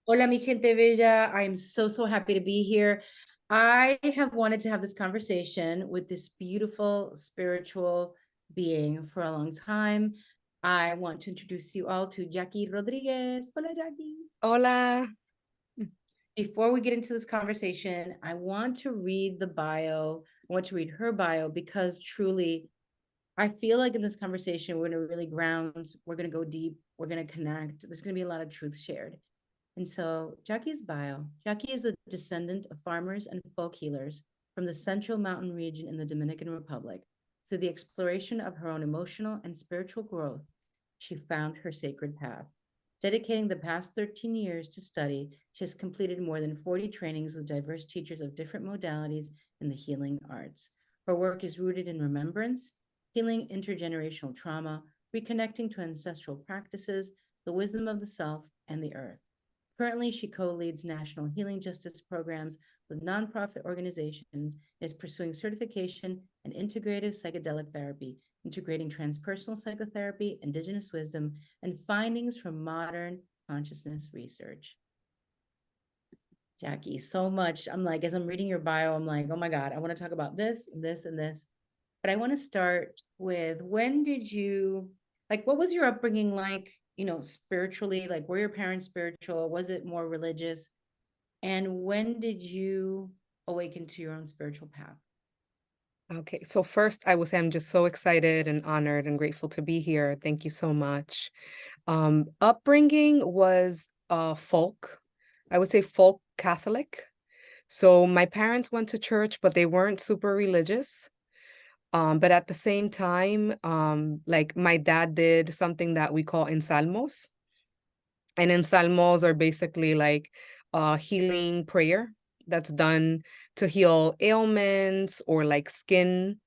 Hola, mi gente bella. I'm so happy to be here. I have wanted to have this conversation with this beautiful spiritual being for a long time. I want to introduce you all to Yaqui Rodriguez. Hola, Yaqui. Hola. Before we get into this conversation, I want to read the bio. I want to read her bio because truly, I feel like in this conversation, we're going to really ground, we're going to go deep, we're going to connect. There's going to be a lot of truth shared. And so Jackie's bio. Jackie is the descendant of farmers and folk healers from the Central Mountain region in the Dominican Republic. Through the exploration of her own emotional and spiritual growth, she found her sacred path. Dedicating the past 13 years to study, she has completed more than 40 trainings with diverse teachers of different modalities in the healing arts. Her work is rooted in remembrance, healing intergenerational trauma, reconnecting to ancestral practices, the wisdom of the self, and the earth. Currently, she co-leads national healing justice programs with nonprofit organizations, is pursuing certification in integrative psychedelic therapy, integrating transpersonal psychotherapy, indigenous wisdom, and findings from modern consciousness research. Jackie, so much. I'm like, as I'm reading your bio, I'm like, oh my God, I want to talk about this, and this, and this. But I want to start with when did you, like, what was your upbringing like, spiritually? Like, were your parents spiritual? Was it more religious? And when did you awaken to your own spiritual path? Okay, so first I will say I'm just so excited and honored and grateful to be here. Thank you so much. Upbringing was folk. I would say folk Catholic. So my parents went to church, but they weren't super religious. But at the same time, like my dad did something that we call ensalmos. And ensalmos are basically like healing prayer that's done to heal ailments or like skin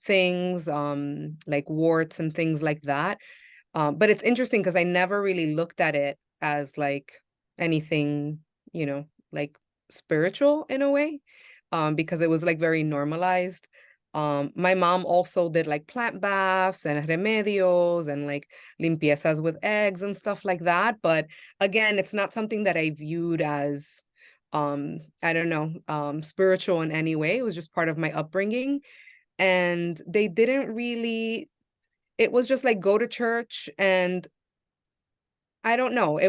things, like warts and things like that. But it's interesting because I never really looked at it as like anything, like spiritual in a way, because it was like very normalized. My mom also did like plant baths and remedios and like limpiezas with eggs and stuff like that. But again, it's not something that I viewed as, I don't know, spiritual in any way. It was just part of my upbringing. And they didn't really, it was just like go to church and I don't know.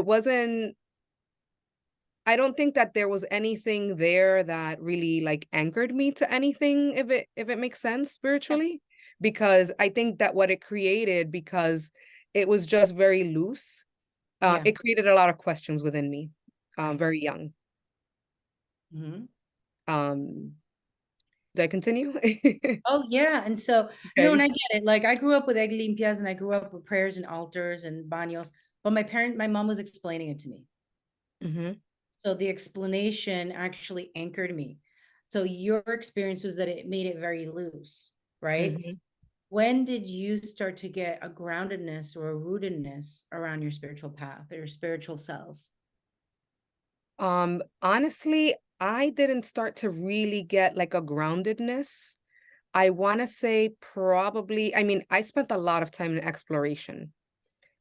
I don't think that there was anything there that really like anchored me to anything, if it makes sense Yeah. spiritually, because I think that what it created, because it was just very loose, Yeah. it created a lot of questions within me, Right. very young. Mm-hmm. Um, do I continue? Oh, yeah. And so, and Okay. I get it. Like, I grew up with egg limpias and I grew up with prayers and altars and baños, but my mom was explaining it to me. Hmm. So the explanation actually anchored me. So your experience was that it made it very loose, right? Hmm. When did you start to get a groundedness or a rootedness around your spiritual path or your spiritual self? Honestly, I didn't start to really get like a groundedness. I want to say probably, I mean, I spent a lot of time in exploration.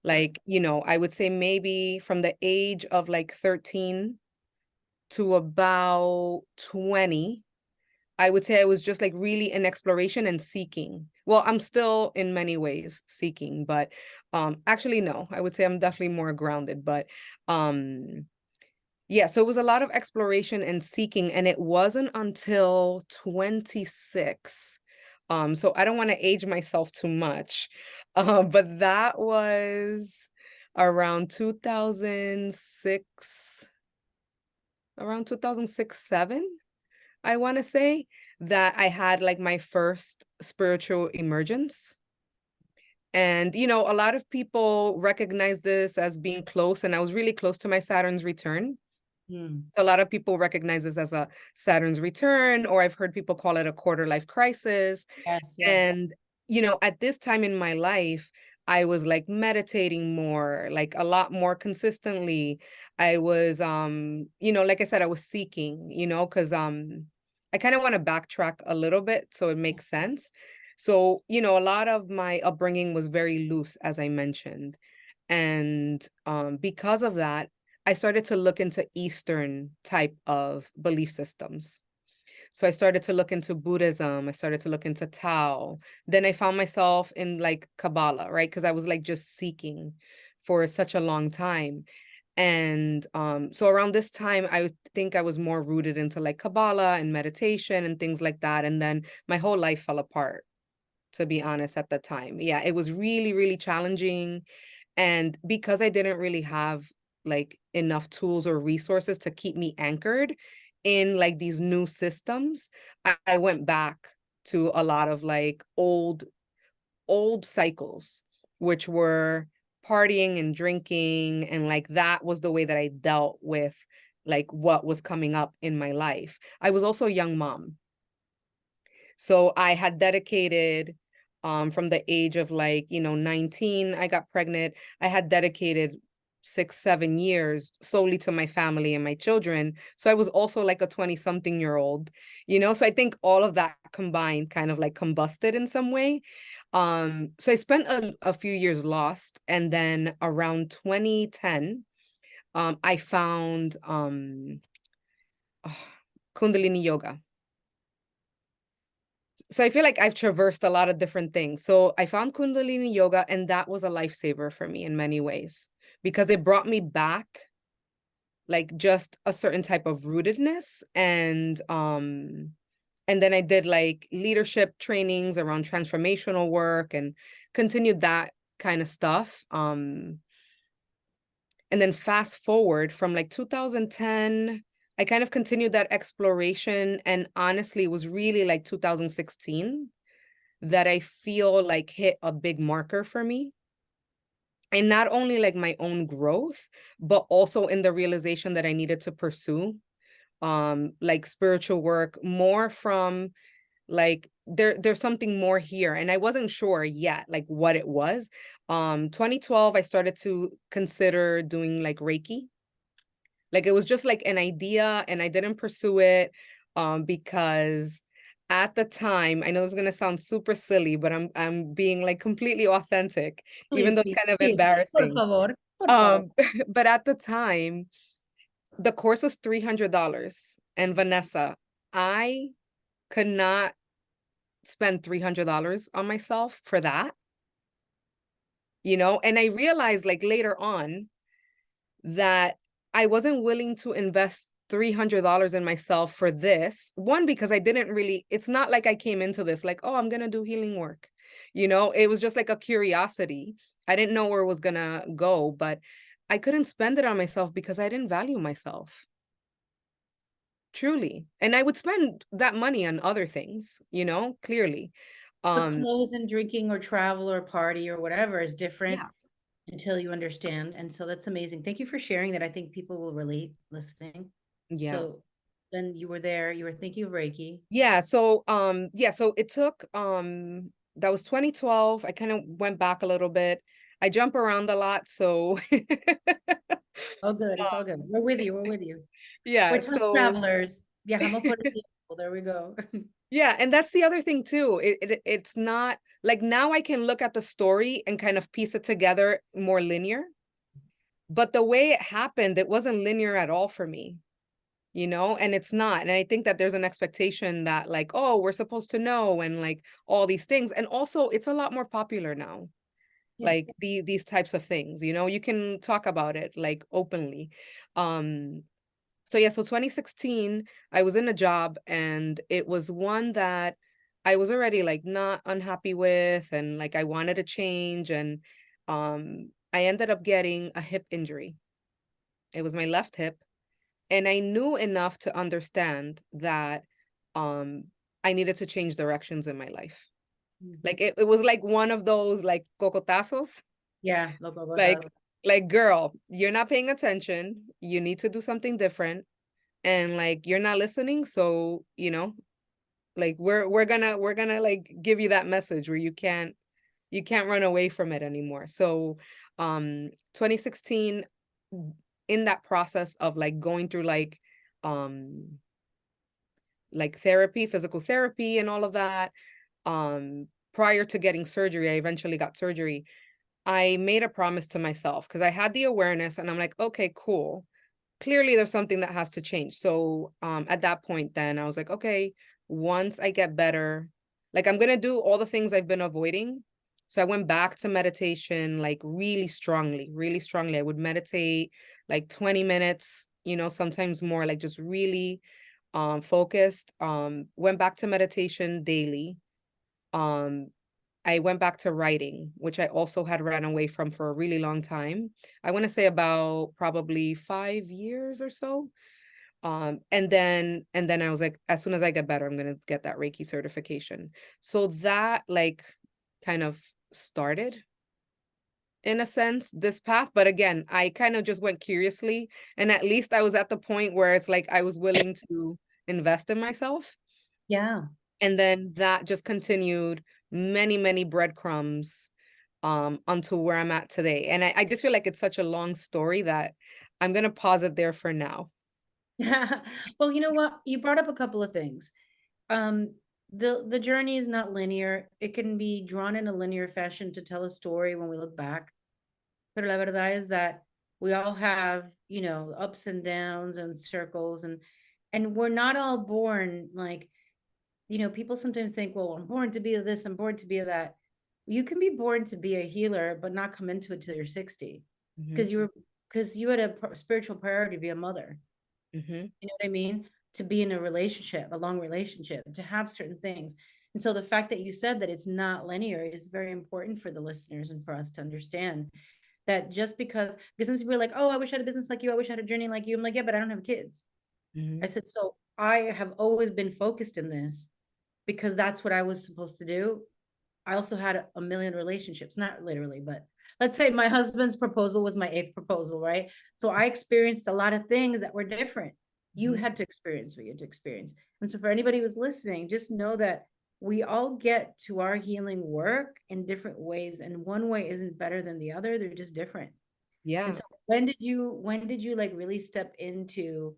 Right. Like, I would say maybe from the age of like 13 to about 20, I would say I was just like really in exploration and seeking. Well, I'm still in many ways seeking, but actually no, I would say I'm definitely more grounded, but um yeah, so it was a lot of exploration and seeking, and it wasn't until 26. So I don't want to age myself too much. But that was around 2006, around 2006, 7, I want to say, that I had like my first spiritual emergence. And, a lot of people recognize this as being close, and I was really close to my Saturn's return. Hmm. So a lot of people recognize this as a Saturn's return, or I've heard people call it a quarter life crisis. Yes, yes. And, at this time in my life, I was like meditating more, like a lot more consistently. I was, like I said, I was seeking, because I kind of want to backtrack a little bit so it makes sense. So, a lot of my upbringing was very loose, as I mentioned. And because of that, I started to look into Eastern type of belief systems. So I started to look into Buddhism. I started to look into Tao. Then I found myself in like Kabbalah, right? Because I was like just seeking for such a long time. And so around this time, I think I was more rooted into like Kabbalah and meditation and things like that. And then my whole life fell apart, to be honest, at the time. Yeah, it was really, really challenging. And because I didn't really have like enough tools or resources to keep me anchored in like these new systems, I went back to a lot of like old cycles, which were partying and drinking. And like that was the way that I dealt with like what was coming up in my life. I was also a young mom. So I had dedicated from the age of like, 19, I got pregnant. I had dedicated 6, 7 years solely to my family and my children. So I was also like a 20-something-year-old, so I think all of that combined kind of like combusted in some way. So I spent a few years lost. And then around 2010, I found Kundalini yoga. So I feel like I've traversed a lot of different things. So I found Kundalini yoga, and that was a lifesaver for me in many ways, because it brought me back like just a certain type of rootedness. And then I did like leadership trainings around transformational work and continued that kind of stuff. And then fast forward from like 2010, I kind of continued that exploration. And honestly, it was really like 2016 that I feel like hit a big marker for me. And not only like my own growth, but also in the realization that I needed to pursue like spiritual work more from like there's something more here. And I wasn't sure yet like what it was. 2012, I started to consider doing like Reiki. Like it was just like an idea, and I didn't pursue it because at the time, I know it's gonna sound super silly, but I'm being like completely authentic, even Please though it's be, kind of please be, por embarrassing. favor, por favor. But at the time, the course was $300. And Vanessa, I could not spend $300 on myself for that, and I realized like later on that I wasn't willing to invest $300 in myself for this. One, because I didn't really, it's not like I came into this like, oh, I'm going to do healing work. It was just like a curiosity. I didn't know where it was going to go, but I couldn't spend it on myself because I didn't value myself. Truly. And I would spend that money on other things, clearly. But clothes and drinking or travel or party or whatever is different Yeah. until you understand. And so that's amazing. Thank you for sharing that. I think people will relate listening. Yeah. So then you were there, you were thinking of Reiki. Yeah. So it took that was 2012. I kind of went back a little bit. I jump around a lot, so Oh, good. It's all good. We're with you. We're with you. yeah, We're tough so travelers. Viajamos por el tiempo. There we go. yeah, and that's the other thing too. It's not like now I can look at the story and kind of piece it together more linear, but the way it happened, it wasn't linear at all for me. And it's not. And I think that there's an expectation that like, oh, we're supposed to know, and like all these things. And also it's a lot more popular now. Yeah. Like these types of things, you can talk about it like openly. So yeah, so 2016, I was in a job, and it was one that I was already like not unhappy with, and like I wanted to change. And I ended up getting a hip injury. It was my left hip. And I knew enough to understand that um I needed to change directions in my life. Like it was like one of those like cocotazos, Yeah. Local like botas. girl, you're not paying attention. You need to do something different. And like you're not listening. So, like we're gonna like give you that message where you can't run away from it anymore. So 2016, in that process of like going through like therapy, physical therapy and all of that, prior to getting surgery, I eventually got surgery. I made a promise to myself because I had the awareness, and I'm like, okay, cool. clearly there's something that has to change. So at that point, then I was like, okay, once I get better, like I'm gonna do all the things I've been avoiding. So I went back to meditation, like really strongly, really strongly. I would meditate like 20 minutes, you know, sometimes more, like just really focused. Went back to meditation daily. Um, I went back to writing, which I also had ran away from for a really long time. I want to say about probably 5 years or so. And then I was like, as soon as I get better, I'm gonna get that Reiki certification. So that like kind of started in a sense this path. But again, I kind of just went curiously, and at least I was at the point where it's like I was willing to invest in myself. Yeah. And then that just continued, many, many breadcrumbs until where I'm at today. And I just feel like it's such a long story that I'm gonna pause it there for now. Well, you know what? You brought up a couple of things. Um, the journey is not linear. It can be drawn in a linear fashion to tell a story when we look back. Pero la verdad is that we all have, you know, ups and downs and circles, and we're not all born like, you know, people sometimes think, well, I'm born to be this, I'm born to be that. You can be born to be a healer, but not come into it till you're 60 Hmm. because you had a spiritual priority to be a mother. Hmm. You know what I mean? To be in a relationship, a long relationship, to have certain things. And so the fact that you said that it's not linear is very important for the listeners and for us to understand that just because some people are like, oh, I wish I had a business like you. I wish I had a journey like you. I'm like, yeah, but I don't have kids. Hmm. I said, so I have always been focused in this because that's what I was supposed to do. I also had a million relationships, not literally, but let's say my husband's proposal was my eighth proposal, right? So I experienced a lot of things that were different. You Hmm. had to experience what you had to experience. And so for anybody who's listening, just know that we all get to our healing work in different ways. And one way isn't better than the other. They're just different. And Yeah. so when did you like really step into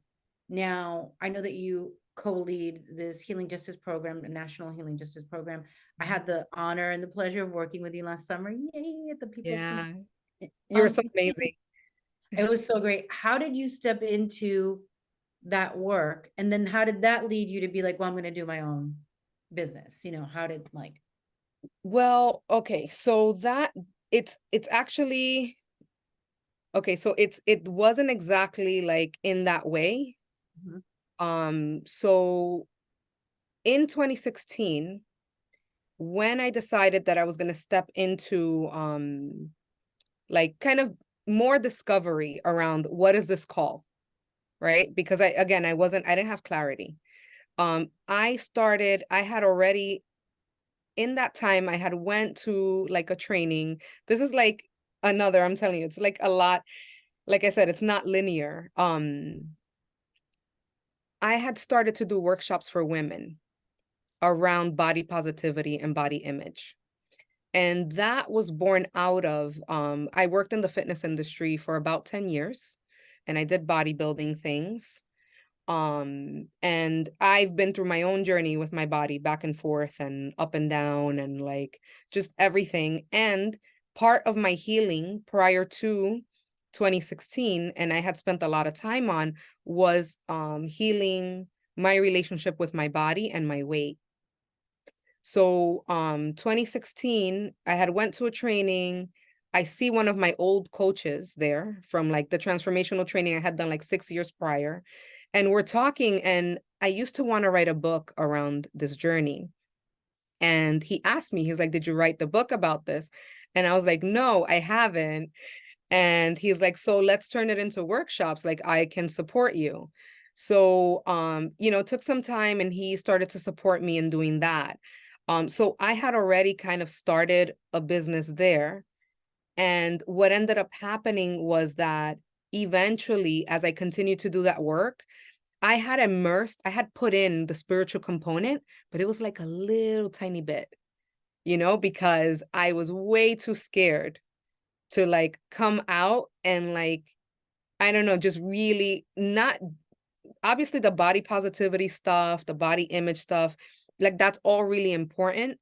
now? I know that you co-lead this healing justice program, a national healing justice program. I had the honor and the pleasure of working with you last summer. Yay, at the People's Yeah. Conference. You're so amazing. It was so great. How did you step into that work? And then how did that lead you to be like, well, I'm going to do my own business? You know, how did like, Well, okay, so that it's actually okay, so it wasn't exactly like in that way. mhm, So in 2016, when I decided that I was going to step into like kind of more discovery around what is this call, right? Because I didn't have clarity. I had already in that time I had went to like a training. This is like another, I'm telling you, it's like a lot. Like I said, it's not linear. I had started to do workshops for women around body positivity and body image. And that was born out of I worked in the fitness industry for about 10 years and I did bodybuilding things. And I've been through my own journey with my body back and forth and up and down and like just everything. And part of my healing prior to 2016, and I had spent a lot of time on, was healing my relationship with my body and my weight. So 2016, I had went to a training. I see one of my old coaches there from like the transformational training I had done like 6 years prior. And we're talking, and I used to want to write a book around this journey. And he asked me, he's like, did you write the book about this? And I was like, no, I haven't. And he's like, so let's turn it into workshops. Like I can support you. So, it took some time and he started to support me in doing that. So I had already kind of started a business there. And what ended up happening was that eventually, as I continued to do that work, I had put in the spiritual component, but it was like a little tiny bit, because I was way too scared to like come out and like, I don't know, just really not, obviously the body positivity stuff, the body image stuff, like that's all really important.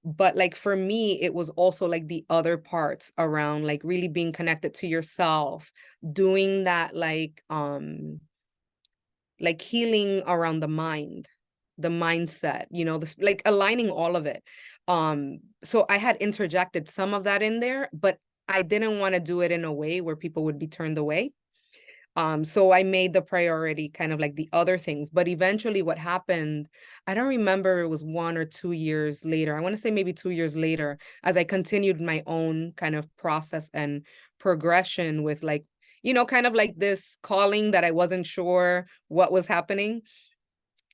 But like for me, it was also like the other parts around like really being connected to yourself, doing that like healing around the mind, the mindset, you know, this like aligning all of it. So I had interjected some of that in there, but I didn't want to do it in a way where people would be turned away. So I made the priority kind of like the other things. But eventually what happened, I don't remember, it was 1 or 2 years later. I want to say maybe 2 years later, as I continued my own kind of process and progression with like, you know, kind of like this calling that I wasn't sure what was happening.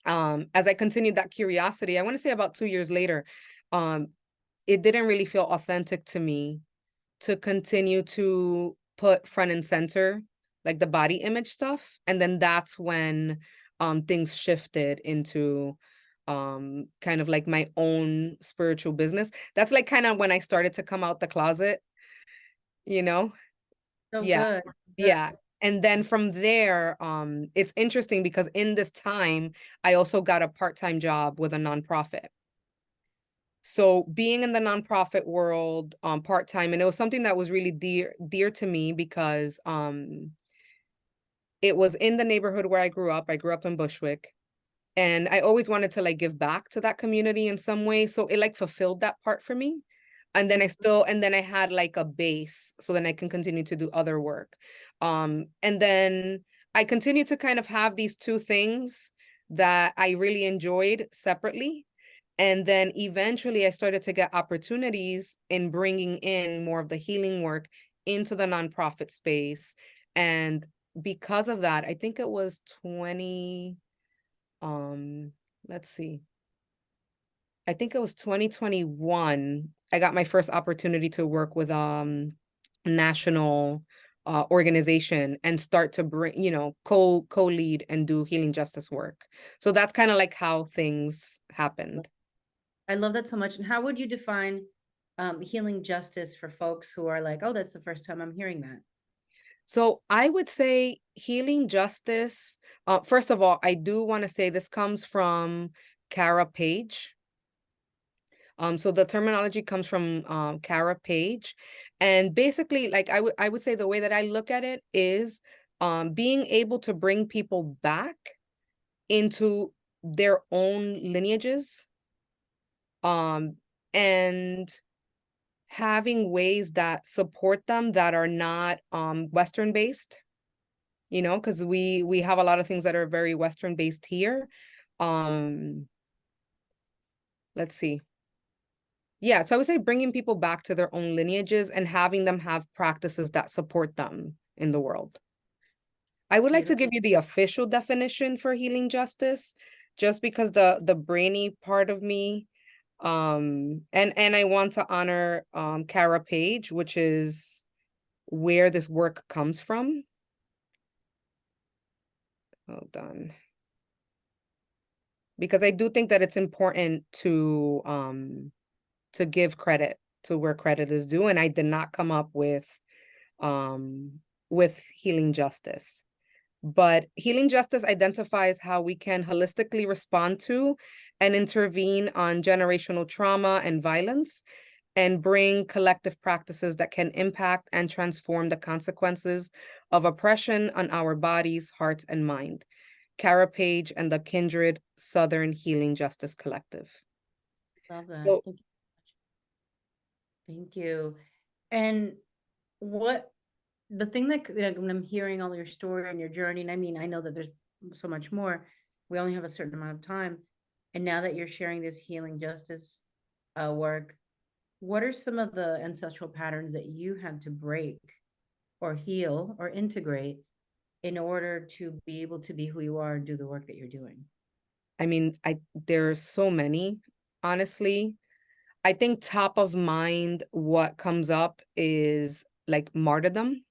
As I continued that curiosity, I want to say about 2 years later, um, it didn't really feel authentic to me to continue to put front and center like the body image stuff. And then that's when things shifted into kind of like my own spiritual business. That's like kind of when I started to come out the closet, you know. So Yeah. good. Good. Yeah. And then from there, it's interesting because in this time I also got a part-time job with a nonprofit. So being in the nonprofit world part-time, and it was something that was really dear to me because it was in the neighborhood where I grew up. I grew up in Bushwick, and I always wanted to like give back to that community in some way. So it like fulfilled that part for me. And then I had like a base so then I can continue to do other work. And then I continued to kind of have these two things that I really enjoyed separately. And then eventually I started to get opportunities in bringing in more of the healing work into the nonprofit space. And because of that, I think it was 20, let's see. I think it was 2021. I got my first opportunity to work with national organization and start to bring, you know, co-lead and do healing justice work. So that's kind of like how things happened. I love that so much. And how would you define healing justice for folks who are like, oh, that's the first time I'm hearing that? So I would say healing justice. First of all, I do want to say this comes from Cara Page. So the terminology comes from Cara Page, and basically, like I would say the way that I look at it is being able to bring people back into their own lineages, and having ways that support them that are not Western based, you know, because we have a lot of things that are very Western based here. Um, let's see. Yeah, so I would say bringing people back to their own lineages and having them have practices that support them in the world. I would like to give Beautiful. you the official definition for healing justice, just because the brainy part of me, and I want to honor Cara Page, which is where this work comes from. Hold on. Because I do think that it's important to give credit to where credit is due, and I did not come up with healing justice. But healing justice identifies how we can holistically respond to and intervene on generational trauma and violence, and bring collective practices that can impact and transform the consequences of oppression on our bodies, hearts, and mind. Cara Page and the Kindred Southern Healing Justice Collective. Love that. So Thank you. Thank you. And what the thing that like, when I'm hearing all your story and your journey, and I mean, I know that there's so much more. We only have a certain amount of time. And now that you're sharing this healing justice work, what are some of the ancestral patterns that you had to break or heal or integrate in order to be able to be who you are and do the work that you're doing? I mean, there's so many, honestly. I think top of mind, what comes up is like martyrdom.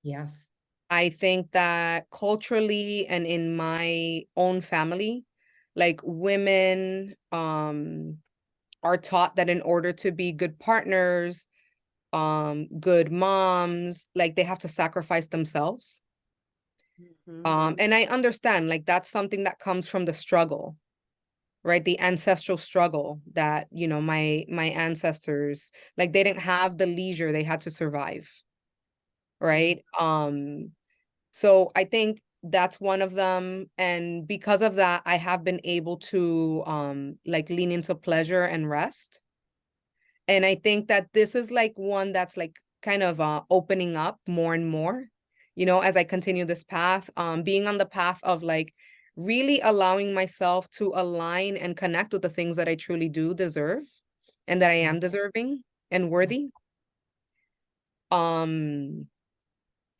Yes. I think that culturally and in my own family, like women are taught that in order to be good partners, good moms, like they have to sacrifice themselves. Mhm. And I understand like that's something that comes from the struggle, right? The ancestral struggle that, you know, my ancestors, like they didn't have the leisure, they had to survive, Mm. right? So I think that's one of them. And because of that, I have been able to like lean into pleasure and rest. And I think that this is like one that's like kind of opening up more and more, you know, as I continue this path, being on the path of like really allowing myself to align and connect with the things that I truly do deserve and that I Yeah. am deserving and Yeah. worthy. Um,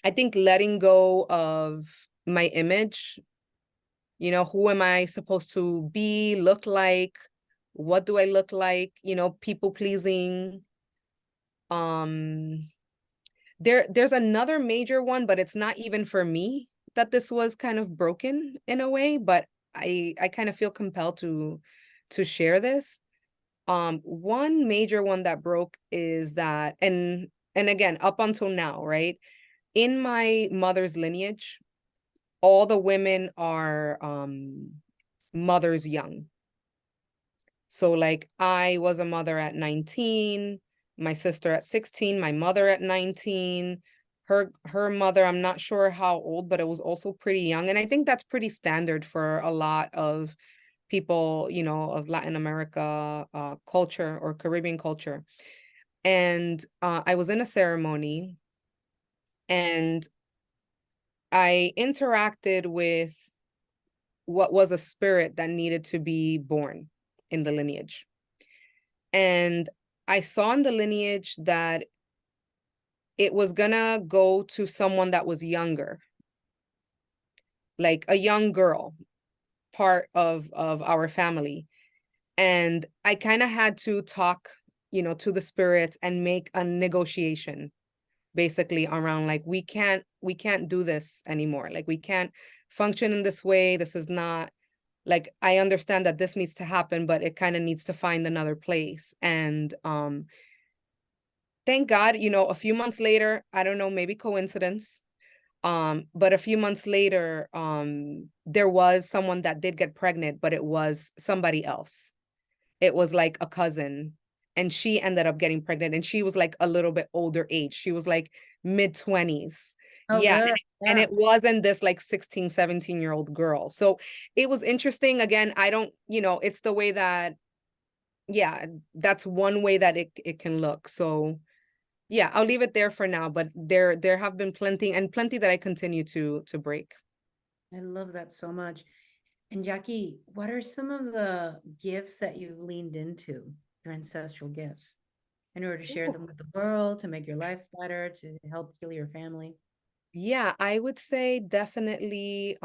I think letting go of my image, you know, who am I supposed to be, look like, what do I look like, you know, people pleasing. Um, there's another major one, but it's not even for me that this was kind of broken in a way, but I kind of feel compelled to share this. One major one that broke is that, and again, up until now, right? In my mother's lineage, all the women are mothers young. So like I was a mother at 19, my sister at 16, my mother at 19, her mother, I'm not sure how old, but it was also pretty young. And I think that's pretty standard for a lot of people, you know, of Latin America culture or Caribbean culture. And I was in a ceremony and I interacted with what was a spirit that needed to be born in the lineage. And I saw in the lineage that it was gonna go to someone that was younger, like a young girl, part of our family. And I kind of had to talk, you know, to the spirits and make a negotiation basically around like we can't do this anymore. Like we can't function in this way. This is not like I understand that this needs to happen, but it kind of needs to find another place. And thank God, you know, a few months later, I don't know, maybe coincidence. But a few months later, there was someone that did get pregnant, but it was somebody else. It was like a cousin, and she ended up getting pregnant, and she was like a little bit older age. She was like mid-20s. Oh, Yeah. good. And Yeah. it wasn't this like 16, 17-year-old girl. So it was interesting. Again, I don't, you know, it's the way that, yeah, that's one way that it can look. So yeah, I'll leave it there for now, but there have been plenty and plenty that I continue to break. I love that so much. And Jackie, what are some of the gifts that you've leaned into, your ancestral gifts, in order to share Ooh. them with the world, to make your life better, to help heal your family? Yeah, I would say definitely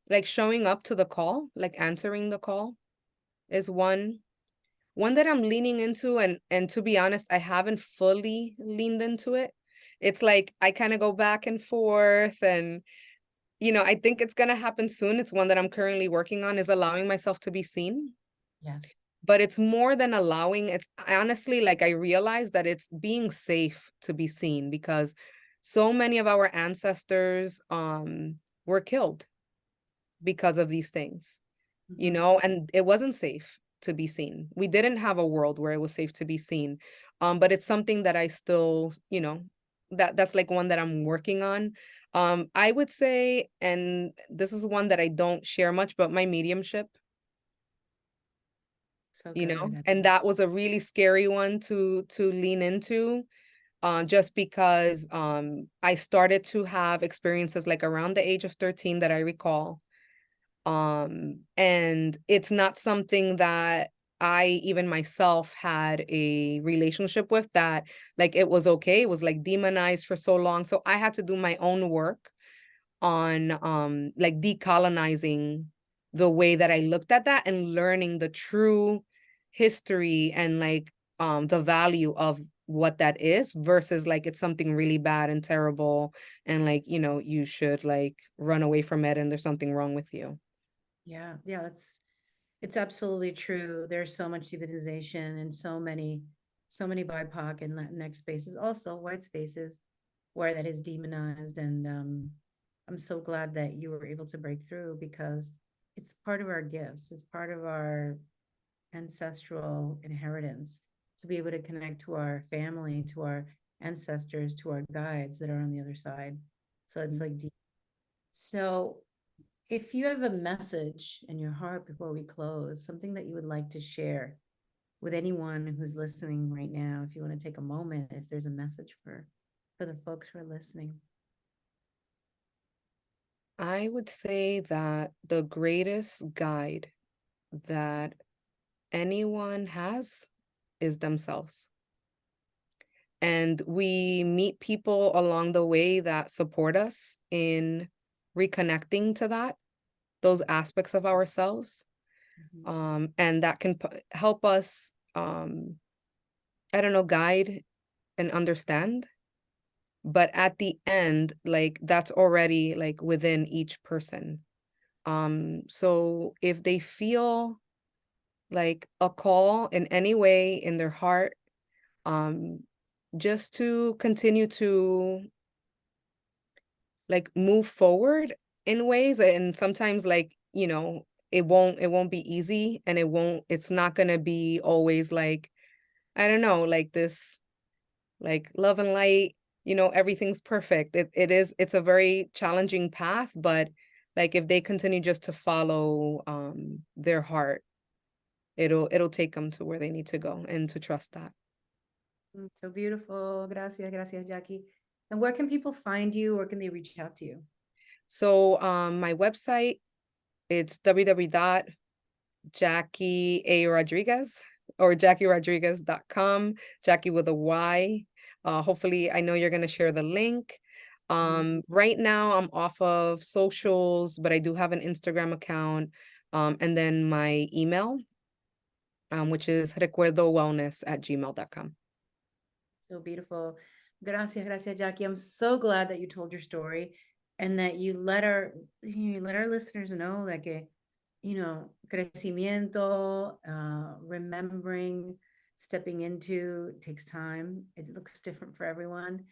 like showing up to the call, like answering the call is one that I'm leaning into, and to be honest, I haven't fully leaned into it. It's like I kind of go back and forth, and you know, I think it's gonna happen soon. It's one that I'm currently working on, is allowing myself to be seen. Yes. But it's more than allowing. It's honestly like I realize that it's being safe to be seen, because so many of our ancestors were killed because of these things, you Mhm. know, and it wasn't safe to be seen. We didn't have a world where it was safe to be seen. But it's something that I still, you know, that's like one that I'm working on. I would say, and this is one that I don't share much, but my mediumship, So you know, good. and that was a really scary one to lean into. Just because I started to have experiences like around the age of 13 that I recall. And it's not something that I even myself had a relationship with, that like it was okay. It was like demonized for so long. So I had to do my own work on like decolonizing the way that I looked at that and learning the true history and like the value of what that is, versus like it's something really bad and terrible, and like, you know, you should like run away from it and there's something wrong with you. Yeah, yeah, it's absolutely true. There's so much demonization and so many BIPOC and Latinx spaces, also white spaces, where that is demonized. And I'm so glad that you were able to break through, because it's part of our gifts. It's part of our ancestral inheritance to be able to connect to our family, to our ancestors, to our guides that are on the other side. So it's like deep. So if you have a message in your heart before we close, something that you would like to share with anyone who's listening right now, if you want to take a moment, if there's a message for the folks who are listening. I would say that the greatest guide that anyone has is themselves. And we meet people along the way that support us in reconnecting to those aspects of ourselves. And that can help us, I don't know, guide and understand. But at the end, like that's already like within each person. So if they feel like a call in any way in their heart, um, just to continue to like move forward in ways, and sometimes like, you know, it won't be easy, and it's not gonna be always like, I don't know, like this, like love and light, you know, everything's perfect. It's a very challenging path, but like if they continue just to follow their heart, it'll take them to where they need to go, and to trust that. So beautiful. Gracias, gracias, Jackie. And where can people find you? Where can they reach out to you? So my website, it's www.JackieRodriguez or JackieRodriguez.com, Jackie with a Y. Hopefully, I know you're going to share the link. Right now, I'm off of socials, but I do have an Instagram account, and then my email, which is recuerdowellness@gmail.com. So beautiful. Gracias, gracias, Jackie. I'm so glad that you told your story and that you let our listeners know that que, crecimiento, remembering, stepping into takes time. It looks different for everyone,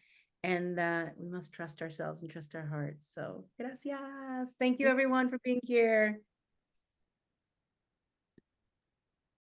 and that we must trust ourselves and trust our hearts. So, gracias. Thank you, everyone, for being here.